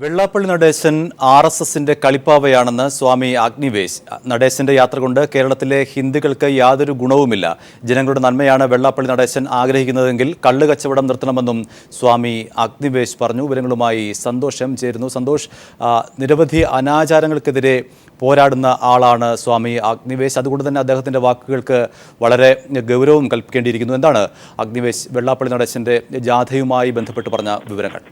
വെള്ളാപ്പള്ളി നടേശൻ RSSന്റെ കളിപ്പാവയാണെന്ന് സ്വാമി അഗ്നിവേശ്. നടേശന്റെ യാത്ര കൊണ്ട് കേരളത്തിലെ ഹിന്ദുക്കൾക്ക് യാതൊരു ഗുണവുമില്ല. ജനങ്ങളുടെ നന്മയാണ് വെള്ളാപ്പള്ളി നടേശൻ ആഗ്രഹിക്കുന്നതെങ്കിൽ കള്ള് കച്ചവടം നിർത്തണമെന്നും സ്വാമി അഗ്നിവേശ് പറഞ്ഞു. വിവരങ്ങളുമായി സന്തോഷം ചേരുന്നു. സന്തോഷ്, നിരവധി അനാചാരങ്ങൾക്കെതിരെ പോരാടുന്ന ആളാണ് സ്വാമി അഗ്നിവേശ്. അതുകൊണ്ട് തന്നെ അദ്ദേഹത്തിൻ്റെ വാക്കുകൾക്ക് വളരെ ഗൗരവം കൽപ്പിക്കേണ്ടിയിരിക്കുന്നു. എന്താണ് അഗ്നിവേശ് വെള്ളാപ്പള്ളി നടേശന്റെ ജാഥയുമായി ബന്ധപ്പെട്ട് പറഞ്ഞ വിവരങ്ങൾ?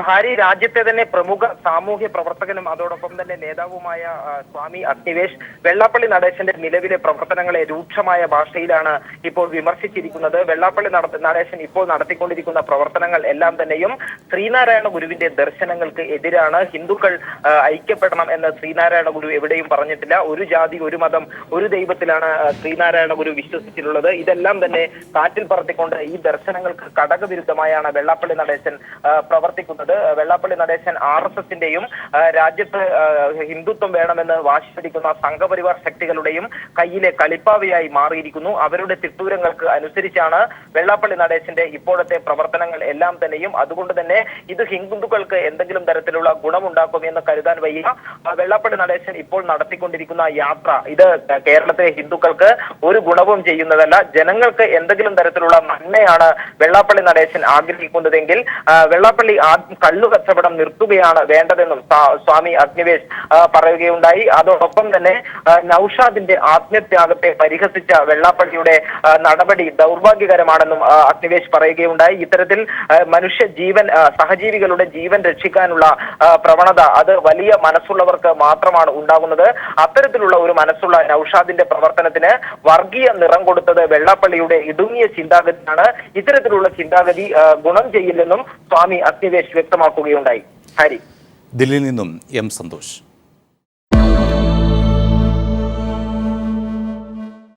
ഹാരി, രാജ്യത്തെ തന്നെ പ്രമുഖ സാമൂഹ്യ പ്രവർത്തകനും അതോടൊപ്പം തന്നെ നേതാവുമായ സ്വാമി അഗ്നിവേശ് വെള്ളാപ്പള്ളി നടേശന്റെ നിലവിലെ പ്രവർത്തനങ്ങളെ രൂക്ഷമായ ഭാഷയിലാണ് ഇപ്പോൾ വിമർശിച്ചിരിക്കുന്നത്. വെള്ളാപ്പള്ളി നടേശൻ ഇപ്പോൾ നടത്തിക്കൊണ്ടിരിക്കുന്ന പ്രവർത്തനങ്ങൾ എല്ലാം തന്നെയും ശ്രീനാരായണ ഗുരുവിന്റെ ദർശനങ്ങൾക്ക് എതിരാണ്. ഹിന്ദുക്കൾ ഐക്യപ്പെടണം എന്ന് ശ്രീനാരായണ ഗുരു എവിടെയും പറഞ്ഞിട്ടില്ല. ഒരു ജാതി, ഒരു മതം, ഒരു ദൈവത്തിലാണ് ശ്രീനാരായണ ഗുരു വിശ്വസിച്ചിട്ടുള്ളത്. ഇതെല്ലാം തന്നെ കാറ്റിൽ പറത്തിക്കൊണ്ട് ഈ ദർശനങ്ങൾക്ക് കടകവിരുദ്ധമായാണ് വെള്ളാപ്പള്ളി നടേശൻ പ്രവർത്തിക്കുന്നത്. വെള്ളാപ്പള്ളി നടേശൻ RSSന്റെയും രാജ്യത്ത് ഹിന്ദുത്വം വേണമെന്ന് വാശി പിടിക്കുന്ന സംഘപരിവാർ ശക്തികളുടെയും കയ്യിലെ കളിപ്പാവയായി മാറിയിരിക്കുന്നു. അവരുടെ തിട്ടൂരങ്ങൾക്ക് അനുസരിച്ചാണ് വെള്ളാപ്പള്ളി നടേശന്റെ ഇപ്പോഴത്തെ പ്രവർത്തനങ്ങൾ എല്ലാം തന്നെയും. അതുകൊണ്ട് തന്നെ ഇത് ഹിന്ദുക്കൾക്ക് എന്തെങ്കിലും തരത്തിലുള്ള ഗുണമുണ്ടാക്കും എന്ന് കരുതാൻ വയ്യ. വെള്ളാപ്പള്ളി നടേശൻ ഇപ്പോൾ നടത്തിക്കൊണ്ടിരിക്കുന്ന യാത്ര ഇത് കേരളത്തിലെ ഹിന്ദുക്കൾക്ക് ഒരു ഗുണവും ചെയ്യുന്നതല്ല. ജനങ്ങൾക്ക് എന്തെങ്കിലും തരത്തിലുള്ള നന്മയാണ് വെള്ളാപ്പള്ളി നടേശൻ ആഗ്രഹിക്കുന്നതെങ്കിൽ വെള്ളാപ്പള്ളി കള്ളു കച്ചവടം നിർത്തുകയാണ് വേണ്ടതെന്നും സ്വാമി അഗ്നിവേശ് പറയുകയുണ്ടായി. അതോടൊപ്പം തന്നെ നൌഷാദിന്റെ ആത്മത്യാഗത്തെ പരിഹസിച്ച വെള്ളാപ്പള്ളിയുടെ നടപടി ദൗർഭാഗ്യകരമാണെന്നും അഗ്നിവേശ് പറയുകയുണ്ടായി. ഇത്തരത്തിൽ മനുഷ്യ ജീവൻ, സഹജീവികളുടെ ജീവൻ രക്ഷിക്കാനുള്ള പ്രവണത അത് വലിയ മനസ്സുള്ളവർക്ക് മാത്രമാണ് ഉണ്ടാകുന്നത്. അത്തരത്തിലുള്ള ഒരു മനസ്സുള്ള നൌഷാദിന്റെ പ്രവർത്തനത്തിന് വർഗീയ നിറം കൊടുത്തത് വെള്ളാപ്പള്ളിയുടെ ഇടുങ്ങിയ ചിന്താഗതിയാണ്. ഇത്തരത്തിലുള്ള ചിന്താഗതി ഗുണം ചെയ്യില്ലെന്നും സ്വാമി അഗ്നിവേശ് വ്യക്തമാക്കുകയുണ്ടായി. ഹരി, ദില്ലിയിൽ നിന്നും M. സന്തോഷ്.